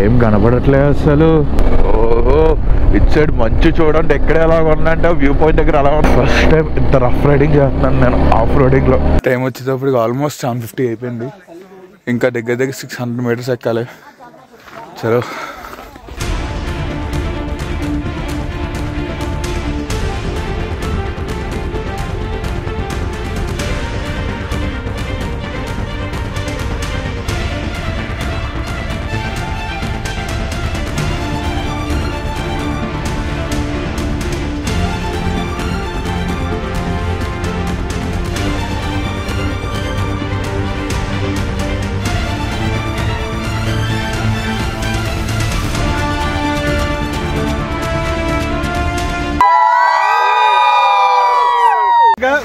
ఏం కనపడట్లేదు అసలు. ఓహో ఇటు సైడ్ మంచి చూడండి ఎక్కడ ఎలా ఉందంటే వ్యూ పాయింట్ దగ్గర అలా ఉంది. ఫస్ట్ టైం ఇంత రఫ్ రైడింగ్ చేస్తున్నాను నేను ఆఫ్ రోడింగ్ లో. టైం వచ్చేటప్పటికి ఆల్మోస్ట్ 7:50 అయిపోయింది. ఇంకా దగ్గర 600 మీటర్స్ ఎక్కాలి. చలో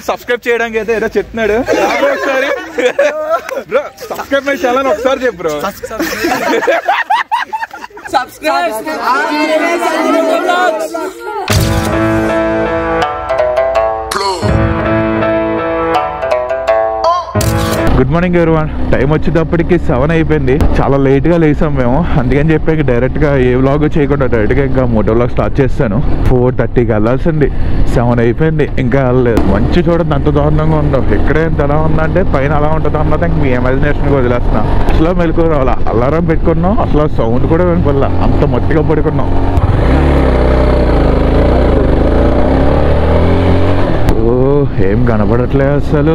సబ్స్క్రైబ్ చేయడానికి అయితే ఏదో చెప్తున్నాడు. ఒకసారి బ్రో సబ్స్క్రైబ్ మై ఛానల్ ఒకసారి చెప్పు bro. Good morning everyone. Time వచ్చేటప్పటికి 7 అయిపోయింది. చాలా లేట్గా లేసాం మేము. అందుకని చెప్పి డైరెక్ట్గా ఏ వ్లాగ్ చేయకుండా డైరెక్ట్గా ఇంకా మోటో వ్లాగ్ స్టార్ట్ చేస్తాను. 4:30కి వెళ్ళాల్సింది, 7 అయిపోయింది, ఇంకా వెళ్ళలేదు. మంచి చూడండి అంత దారుణంగా ఉండవు. ఎక్కడే ఎంత ఎలా ఉందంటే పైన అలా ఉంటుంది అన్నది ఇంక మీ ఇమాజినేషన్కి వదిలేస్తున్నాం. అసలు మెలకు రావాలా, అలారం పెట్టుకున్నాం, అసలు సౌండ్ కూడా వినపడలా, అంత మట్టిగా పడుకున్నాం. ఏం కనపడట్లేదు అసలు.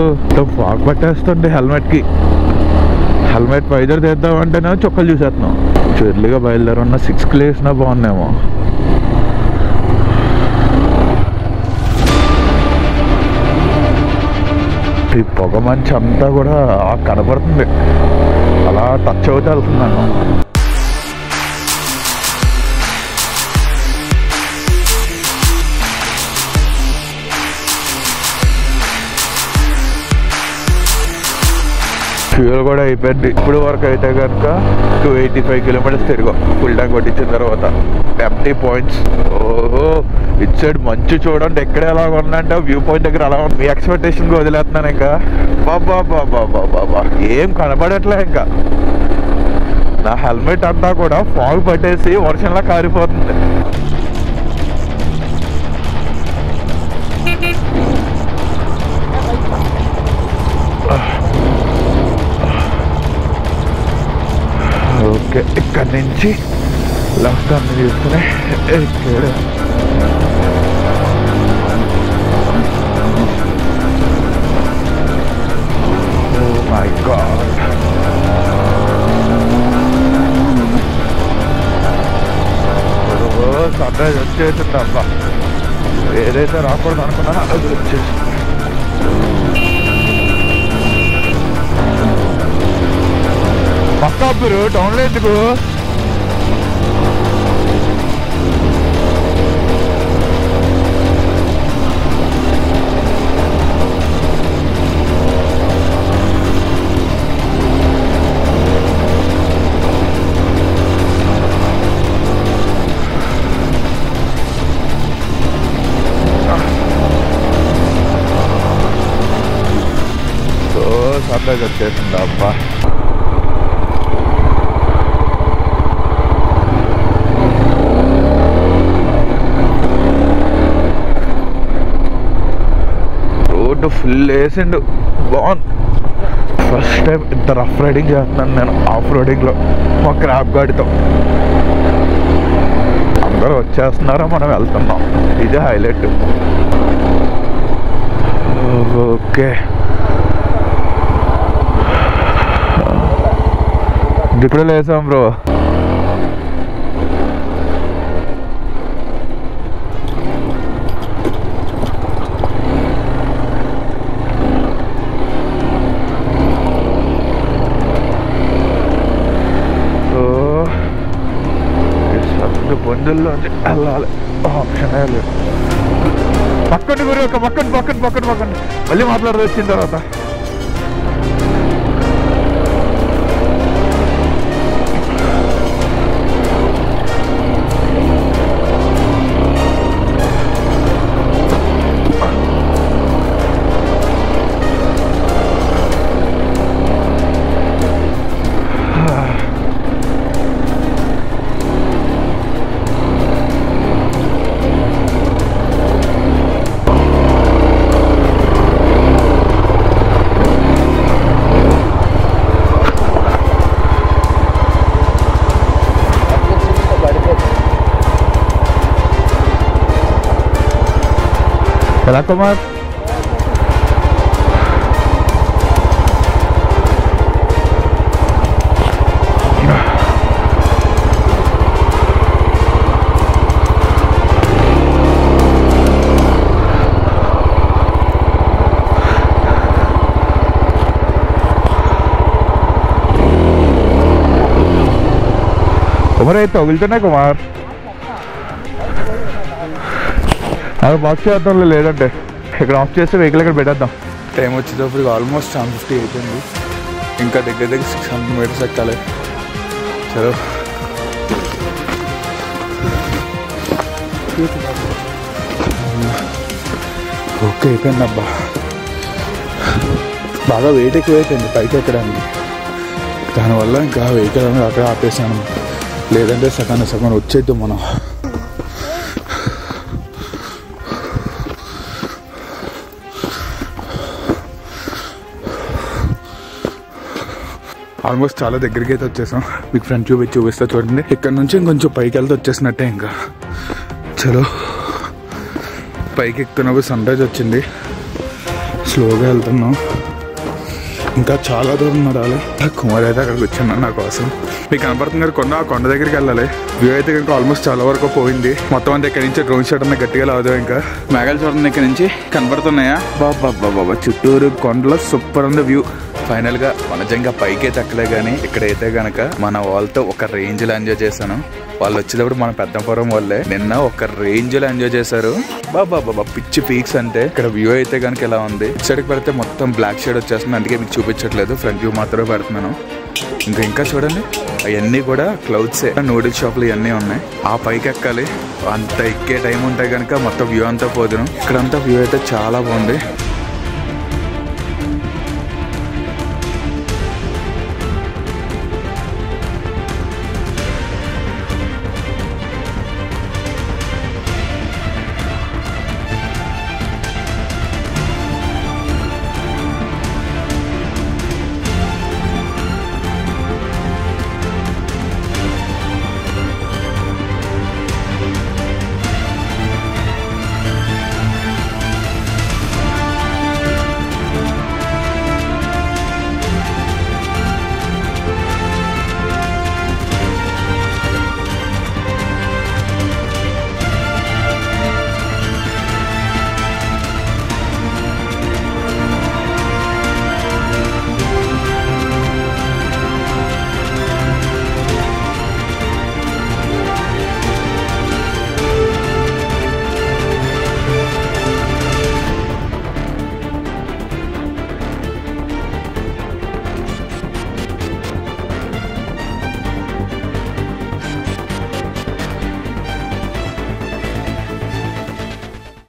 ఫాగ్ పట్టేస్తుంది హెల్మెట్కి. Helmet visor తెద్దామంటేనే చొక్కలు చూసేస్తున్నాం. చెర్లుగా బయలుదేరున్న 6కి లేసినా బాగున్నామో. ఈ పొగ మంచి అంతా కూడా కనపడుతుంది, అలా టచ్ అవుతూ వెళ్తున్నాను. ఫ్యూల్ కూడా అయిపోయింది. ఇప్పుడు వరకు అయితే కనుక 285 కిలోమీటర్స్ తిరిగాం ఫుల్ ట్యాంక్ కొట్టించిన తర్వాత. Empty points. ఓహో ఇటు సైడ్ మంచి చూడండి ఎక్కడ ఎలా ఉందంటే వ్యూ పాయింట్ దగ్గర అలా ఉంది. మీ ఎక్స్పెక్టేషన్కి వదిలేస్తున్నాను. ఇంకా బాబా బాబా బాబా ఏం కనపడట్లే. ఇంకా నా హెల్మెట్ అంతా కూడా ఫాగ్ పట్టేసి వర్షంలా కారిపోతుంది. ఓకే ఇక్కడి నుంచి లెఫ్ట్ టర్న్ తీసుకుని ఇక్కడ మై గాడ్ సన్ రైజ్ వచ్చేసింది అబ్బా. ఏదైతే రాకూడదు అనుకున్నా అది వచ్చేసింది. పక్కాపురు టౌన్లో ఎందుకు? సన్ రైజ్ వచ్చేసింది అబ్బా. ఫుల్ వేసిండు, బాగుంది. ఫస్ట్ టైం ఇంత రఫ్ రైడింగ్ చేస్తున్నాను నేను ఆఫ్ రోడింగ్లో మా క్రాబ్ గాడితో. అందరూ వచ్చేస్తున్నారో మనం వెళ్తున్నాం, ఇది హైలైట్. ఓకే ఇప్పుడే లేసాం బ్రో. పొందుల్లో వెళ్ళాలి, ఆప్షనే లేదు. పక్కన గురి ఒక పక్కన మళ్ళీ మాట్లాడుతూ వచ్చిన తర్వాత ఎలా కుమార్? కుమార్ అయితే తగులుతున్నాయి కుమార్. అది బాక్స్ చేద్దాం, లేదంటే ఇక్కడ ఆఫ్ చేస్తే వెహికల్ ఇక్కడ పెట్టేద్దాం. టైం వచ్చేటప్పుడు ఆల్మోస్ట్ 7:50 అయిపోయింది. ఇంకా దగ్గర 600 మీటర్స్ ఎక్కాలి. చలో ఓకే అయిపోయింది అబ్బా. బాగా వెయిట్ ఎక్కువ అయిపోయింది పైకి ఎక్కడానికి. దానివల్ల ఇంకా వెహికల్ అనేది అక్కడ ఆపేసాను, లేదంటే సగం వచ్చేద్దాం మనం. ఆల్మోస్ట్ చాలా దగ్గరికి అయితే వచ్చేసాం. మీకు ఫ్రంట్ వ్యూ చూపిస్తా చూడండి. ఇక్కడ నుంచి ఇంకొంచెం పైకి వెళ్తే వచ్చేసినట్టే. ఇంకా చలో పైకి ఎక్కుతున్నప్పుడు సన్ రైజ్ వచ్చింది. స్లోగా వెళ్తున్నాం, ఇంకా చాలా దూరం నడాలి. కుమార్ అయితే అక్కడికి వచ్చాను నా కోసం. మీకు కనపడుతుంది కదా కొండ, ఆ కొండ దగ్గరికి వెళ్ళాలి. వ్యూ అయితే కనుక ఆల్మోస్ట్ చాలా వరకు పోయింది. మొత్తం అంతా ఇక్కడ నుంచి డ్రోన్ షాట్ అన్న గట్టిగా లాదు. ఇంకా మేఘాలు చూడండి ఇక్కడ నుంచి కనపడుతున్నాయా? బాబా చుట్టూరు కొండలో సూపర్ ఉంది వ్యూ. ఫైనల్ గా మన నిజంగా పైకే తక్కలే కానీ ఇక్కడైతే గనక మన వాళ్ళతో ఒక రేంజ్ లో ఎంజాయ్ చేశాను. వాళ్ళు వచ్చేటప్పుడు మన పెద్దంపురం వాళ్ళే నిన్న ఒక రేంజ్ లో ఎంజాయ్ చేశారు. బాబా పిచ్చి పీక్స్ అంటే ఇక్కడ వ్యూ అయితే కనుక ఎలా ఉంది. సైడ్కి పెడితే మొత్తం బ్లాక్ షేడ్ వచ్చేస్తుంది, అందుకే మీకు చూపించట్లేదు. ఫ్రంట్ వ్యూ మాత్రమే పెడుతున్నాను. ఇంకా చూడండి అవన్నీ కూడా క్లౌడ్సే. నూడిల్స్ షాపులు ఇవన్నీ ఉన్నాయి. ఆ పైకి ఎక్కాలి. అంత ఎక్కే టైం ఉంటే కనుక మొత్తం వ్యూ అంతా పోదును. ఇక్కడంతా వ్యూ అయితే చాలా బాగుంది.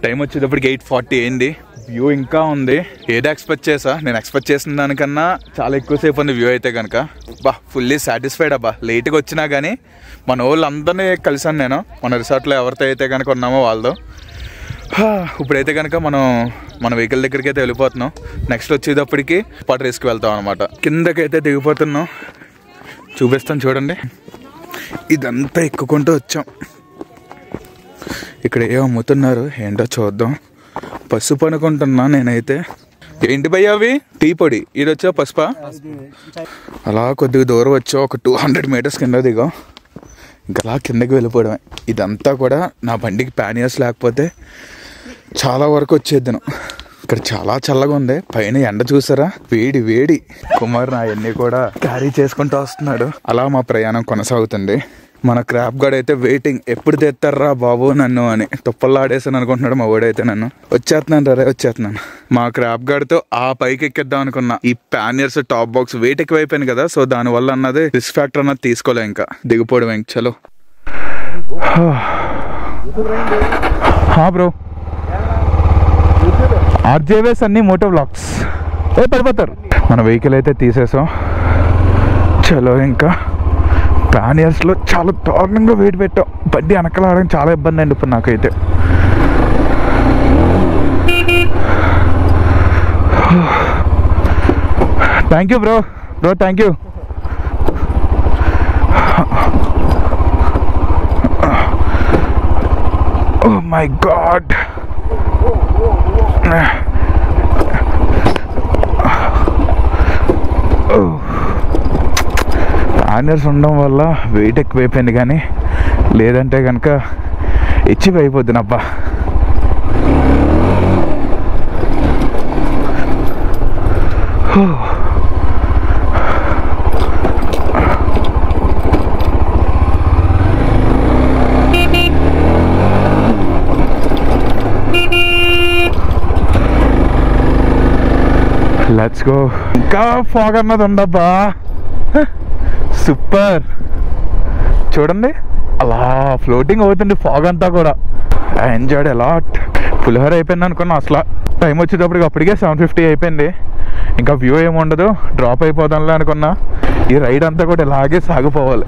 టైం వచ్చేటప్పటికి 8:40 అయింది. వ్యూ ఇంకా ఉంది. ఏదో ఎక్స్పెక్ట్ చేసా, నేను ఎక్స్పెక్ట్ చేసిన దానికన్నా చాలా ఎక్కువసేపు ఉంది వ్యూ అయితే కనుక. ఫుల్లీ సాటిస్ఫైడ్ అబ్బా. లేట్గా వచ్చినా కానీ మన వాళ్ళందరినీ కలిసాను నేను, మన రిసార్ట్లో ఎవరితో అయితే కనుక ఉన్నామో వాళ్ళతో. ఇప్పుడైతే కనుక మన వెహికల్ దగ్గరికి అయితే వెళ్ళిపోతున్నాం. నెక్స్ట్ వచ్చేటప్పటికి పాట రేస్కి వెళ్తాం అనమాట. కిందకైతే దిగిపోతున్నాం, చూపిస్తాను చూడండి. ఇదంతా ఎక్కుకుంటూ వచ్చాం. ఇక్కడ ఏం అమ్ముతున్నారు ఏంటో చూద్దాం. పసుపు అనుకుంటున్నా నేనైతే. ఏంటి భయ్యా అవి? టీ పొడి. ఇది వచ్చా పసుపా? అలా కొద్దిగా దూరం వచ్చా, ఒక 200 మీటర్స్ కింద దిగాం. ఇంకా అలా కిందకి వెళ్ళిపోవడమే. ఇదంతా కూడా నా బండికి ప్యానియర్స్ లేకపోతే చాలా వరకు వచ్చేద్దాను. ఇక్కడ చాలా చల్లగా ఉంది. పైన ఎండ చూసారా, వేడి వేడి. కుమార్ నా అన్నీ కూడా క్యారీ చేసుకుంటూ వస్తున్నాడు. అలా మా ప్రయాణం కొనసాగుతుంది. మన క్రాప్ గార్డ్ అయితే వెయిటింగ్, ఎప్పుడు తెస్తారా బాబు నన్ను అని. తుప్పల్లో ఆడేసాను అనుకుంటున్నాడు మా వాడైతే. నన్ను వచ్చేస్తున్నాను. మా క్రాప్ గార్డ్తో ఆ పైకి ఎక్కిద్దాం అనుకున్నా. ఈ ప్యానియర్స్ టాప్ బాక్స్ వెయిట్ ఎక్కువ అయిపోయింది కదా, సో దానివల్ల అన్నది రిస్క్ ఫ్యాక్టర్ అన్నది తీసుకోలే. ఇంకా దిగిపోవడం ఇంక. చలో బ్రో. ఆర్జేవేస్ అన్ని మోటో వ్లాగ్స్ పడిపోతారు. మన వెహికల్ అయితే తీసేసాం. చలో ఇంకా ప్యానియర్స్లో చాలా దారుణంగా వెయిట్ పెట్టాం. బండి వెనకలాడడం చాలా ఇబ్బంది అండి ఇప్పుడు నాకైతే. Thank you bro thank you. Oh my god, panniers ఉండడం వల్ల వెయిట్ ఎక్కువైపోయింది, కానీ లేదంటే కనుక ఇచ్చిపోయిపోద్దునబ్బా. Let's go. ఇంకా ఫాగ్ అన్నది ఉండబ్బా, సూపర్. చూడండి అలా ఫ్లోటింగ్ అవుతుంది ఫాగ్ అంతా కూడా. I enjoyed a lot. పులిహోర అయిపోయింది అనుకున్నా, అసలు టైం వచ్చేటప్పటికి అప్పటికే 7:50 అయిపోయింది. ఇంకా వ్యూ ఏముండదు, డ్రాప్ అయిపోదాంలే అనుకున్నా. ఈ రైడ్ అంతా కూడా ఇలాగే సాగిపోవాలి.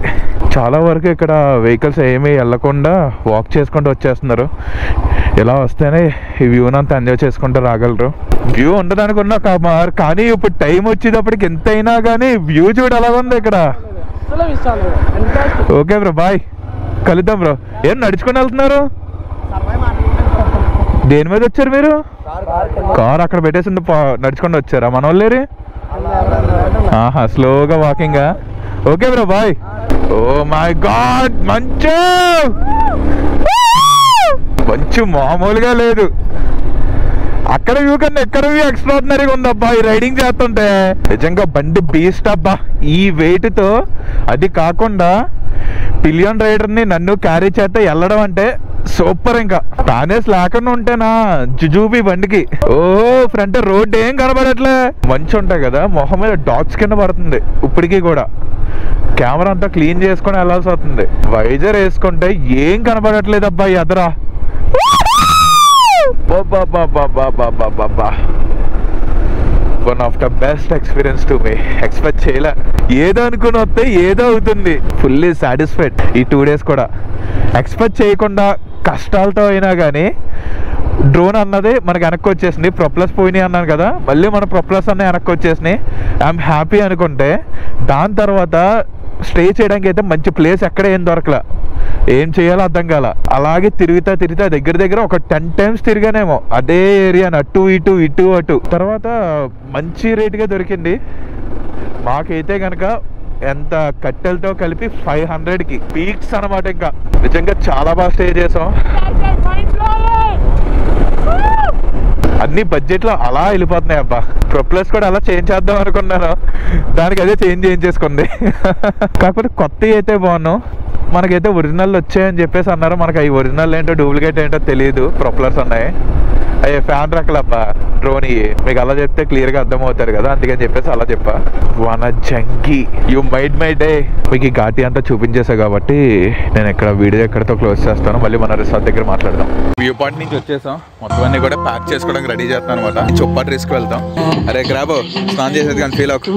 చాలా వరకు ఇక్కడ వెహికల్స్ ఏమీ వెళ్ళకుండా వాక్ చేసుకుంటూ వచ్చేస్తున్నారు. ఇలా వస్తేనే ఈ వ్యూని అంతా ఎంజాయ్ చేసుకుంటూ రాగలరు. వ్యూ ఉండదు అనుకున్నా కానీ ఇప్పుడు టైం వచ్చేటప్పటికి ఎంతైనా కానీ వ్యూ చూడు ఎలా ఉంది ఇక్కడ. ఓకే బ్రో, బాయ్, కలుద్దాం బ్రో. ఏం నడుచుకుని వెళ్తున్నారు? దేని మీద వచ్చారు మీరు? కార్ అక్కడ పెట్టేసి నడుచుకుంటూ వచ్చారా? మన వాళ్ళేరి? ఆహా, స్లోగా వాకింగా. Okay bro, bye. Oh my god, మంచు మంచు మామూలుగా లేదు. అక్కడ వ్యూ కన్నా ఎక్కడ వ్యూ ఎక్స్ట్రాడినరీగా ఉందబ్బా ఈ రైడింగ్ చేస్తుంటే. నిజంగా బండి బీస్ట్ అబ్బా ఈ వెయిట్ తో. అది కాకుండా పిలియన్ రైడర్ ని నన్ను క్యారీ చేస్తే వెళ్ళడం అంటే సూపర్. ఇంకా టానేస్ లేకుండా ఉంటేనా జుజూబీ బండికి. ఓ ఫ్రంట్ రోడ్ ఏం కనబడట్లే. మంచి ఉంటాయి కదా, మొహం మీద డాట్స్ కింద పడుతుంది ఇప్పటికీ కూడా. కెమెరా అంతా క్లీన్ చేసుకొని వెళ్ళాల్సి వస్తుంది. వైజర్ వేసుకుంటే ఏం కనబడట్లేదు అబ్బా ఎదరా. One of the best experience to me. Expect చేయలే, ఏదో అనుకుని వస్తే ఏదో అవుతుంది. Fully satisfied. ఈ 2 days కూడా ఎక్స్పెక్ట్ చేయకుండా కష్టాలతో అయినా కానీ డ్రోన్ అన్నది మనకి వెనక్కి వచ్చేసింది. ప్రొప్లస్ పోయినాయి అన్నాను కదా, మళ్ళీ మన ప్రొప్లస్ అన్న వెనక్కి వచ్చేసినాయి. ఐఎమ్ హ్యాపీ అనుకుంటే దాని తర్వాత స్టే చేయడానికి అయితే మంచి ప్లేస్ ఎక్కడ ఏం దొరకలా. ఏం చేయాలో అర్థం కాల. అలాగే తిరుగుతా దగ్గర దగ్గర ఒక 10 times తిరిగానేమో అదే ఏరియాని, అటు ఇటు ఇటు అటు. తర్వాత మంచి రేటుగా దొరికింది మాకైతే కనుక. ఎంత కట్టెలతో కలిపి 500కి పీక్స్ అనమాట. ఇంకా నిజంగా చాలా బాగా స్టే చేసాం. అన్ని బడ్జెట్లో అలా వెళ్ళిపోతున్నాయి అబ్బా. ప్రొప్లస్ కూడా అలా చేంజ్ చేద్దాం అనుకున్నాను, దానికి అదే చేంజ్ చేసుకుంది. కాకపోతే కొత్తవి అయితే బాగున్నాం. మనకైతే ఒరిజినల్ వచ్చాయని చెప్పేసి అన్నారు. మనకి అవి ఒరిజినల్ ఏంటో డూప్లికేట్ ఏంటో తెలియదు. ప్రొప్లర్స్ ఉన్నాయి, అయ్యే ఫ్యాన్ రకలబ్బా డ్రోన్. మీకు అలా చెప్తే క్లియర్గా అర్థమవుతారు కదా, అందుకని చెప్పేసి అలా చెప్పా. Vanajangi, you made my day. మీకు ఈ ఘాటి అంతా చూపించేసా కాబట్టి నేను ఇక్కడ వీడియో ఎక్కడితో క్లోజ్ చేస్తాను. మళ్ళీ మన రిసార్ట్ దగ్గర మాట్లాడదాం. వ్యూ పాయింట్ నుంచి వచ్చేసాం. మొత్తం అన్ని కూడా ప్యాక్ చేసుకోవడానికి రెడీ చేస్తాను అనమాట. చొప్పాటి రిస్క్ వెళ్తాం. అరే గ్రాబో, స్నానం చేసేది కానీ ఫీల్ అవ్వకు.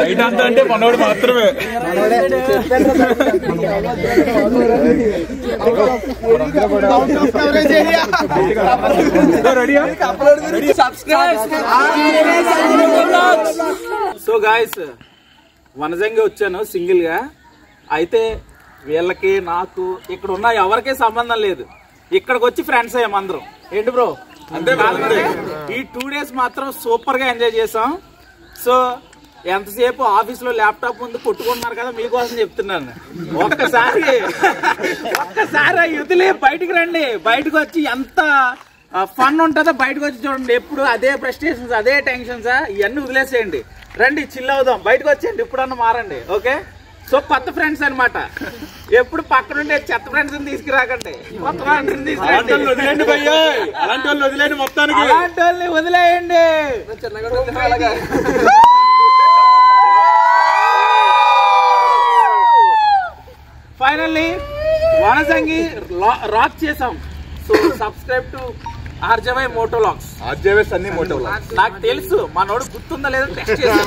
రైట్ అంతా అంటే మనోడు మాత్రమే. సో గాయస్, వనజంగి వచ్చాను సింగిల్ గా. అయితే వీళ్ళకి నాకు ఇక్కడ ఉన్న ఎవరికే సంబంధం లేదు. ఇక్కడికి వచ్చి ఫ్రెండ్స్ అయ్యామందరం. ఏంటి బ్రో అంతే. ఈ 2 days మాత్రం సూపర్ గా ఎంజాయ్ చేసాం. సో ఎంతసేపు ఆఫీస్ లో ల్యాప్టాప్ ముందు కొట్టుకుంటున్నారు కదా, మీకోసం చెప్తున్నాను. ఒక్కసారి వదిలే బయటికి రండి. బయటకు వచ్చి ఎంత ఫన్ ఉంటుందో బయటకు వచ్చి చూడండి. ఎప్పుడు అదే ఫ్రస్ట్రేషన్స్, అదే టెన్షన్స్, ఇవన్నీ వదిలేసేయండి. రండి, చిల్ అవుదాం. బయటకు వచ్చేయండి, ఇప్పుడన్నా మారండి. ఓకే, సో కొత్త ఫ్రెండ్స్ అనమాట. ఎప్పుడు పక్కనుండే చెత్త ఫ్రెండ్స్ తీసుకురాకండి, కొత్త ఫ్రెండ్స్ తీసుకురండి. అలాంటి వాళ్ళు వదిలేండి, మొత్తానికి అలాంటి వాళ్ళని వదిలేయండి. ఫైనల్లీ వనజంగి రాక్ చేసాం. So subscribe to RJY motologs. RJY Sunny motologs. నాకు తెలుసు మనోడు గుర్తుందా లేదా టెస్ట్ చేసాం.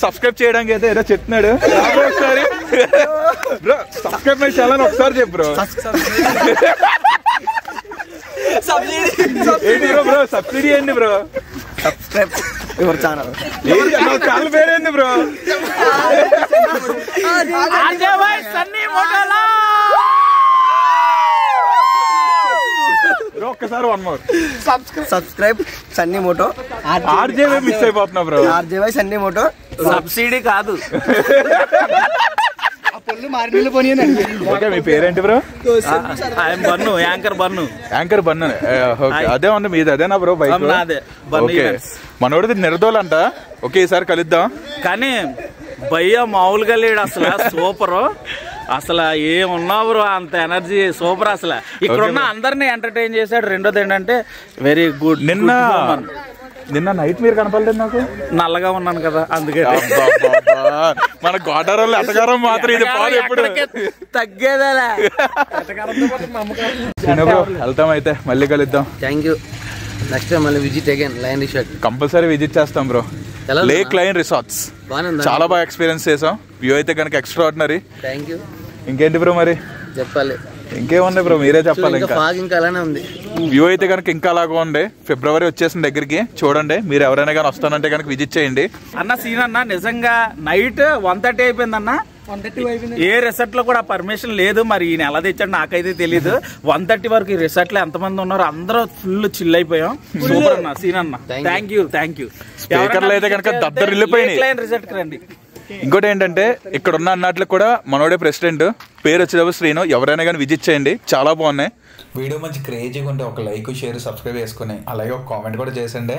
సబ్స్క్రైబ్ చేయడానికి అయితే ఏదో చెప్తున్నాడు. ఒకసారి బ్రో సబ్స్క్రైబ్ మై ఛానల్ ఒకసారి చెప్పు బ్రో. బ్రో సబ్సిడీ ఏంటి bro? Subscribe your channel. Channel పేరేంటి బ్రో? ఒక్కసారి one more subscribe Sunny moto. RJY miss అయిపోతున్నా bro. RJY Sunny moto. Subsidy కాదు. ఓకే మీ పేరేంటి bro? Bunny, anchor Bunny. Anchor Bunny. అదే ఉంది మీది, అదేనా బ్రో బైక్? ఓకే మనోడిది నిర్దోలంట. ఓకే ఈసారి కలుద్దాం. కానీ భయ్య మామూలుగా లేడు అసలు, సూపర్ అసలు. ఏమున్నా బ్రో అంత ఎనర్జీ, సూపర్ అసలు. ఇక్కడ ఉన్న అందరినీ ఎంటర్టైన్ చేశాడు. రెండోది ఏంటంటే వెరీ గుడ్. నిన్న నైట్ మీరు కనపడలేదు నాకు. నల్లగా ఉన్నాను కదా అందుకే. మన గోటారంలో ఎటగారం మాత్రం ఇది పాలు ఎప్పుడు తగ్గేదా. వెళ్తాం అయితే, మళ్ళీ కలుద్దాం. Thank you. నెక్స్ట్ టైం మళ్ళీ visit again lion resort. Compulsory visit చేస్తాం బ్రో. లేక్ లయన్ రిసార్ట్స్ చాలా బాగా ఎక్స్పీరియన్స్ చేసాం. వ్యూ అయితే కనుక ఎక్స్ట్రా ఆర్డినరీ. Thank you. ఇంకేంటి బ్రో మరి చెప్పాలి? ఇంకేముంది బ్రో మీరే చెప్పాలి. ఇంకా అలానే ఉంది. వ్యూ అయితే కనుక ఇంకా అలాగా ఉంది. ఫిబ్రవరి వచ్చేసిన దగ్గరికి చూడండి. మీరు ఎవరైనా కానీ వస్తానంటే కనుక విజిట్ చేయండి. అన్న సీన్ అన్న నిజంగా నైట్ 1:30 అయిపోయిందన్న. ఏ రిసార్ట్ లో కూడా పర్మిషన్ లేదు. మరి ఈయన ఎలా తెచ్చాడు నాకైతే తెలీదు. 1:30 వరకు ఈ రిసార్ట్ లో ఎంతమంది ఉన్నారు అందరూ ఫుల్ చిల్ అయిపోయాం. సూపర్ అన్న సీన్ అన్న. Thank you. స్పీకర్లు అయితే కనుక దద్దరిల్లిపోయినాయి. రిసార్ట్ కి రండి. ఇంకోటి ఏంటంటే ఇక్కడ ఉన్న అన్నట్లు కూడా మనోడే ప్రెసిడెంట్. పేరు వచ్చేటప్పుడు శ్రీను. ఎవరైనా కానీ విజిట్ చేయండి, చాలా బాగున్నాయి. వీడియో మంచి క్రేజీగా ఉంటే ఒక లైక్, షేర్, సబ్స్క్రైబ్ చేసుకుని అలాగే ఒక కామెంట్ కూడా చేసండి.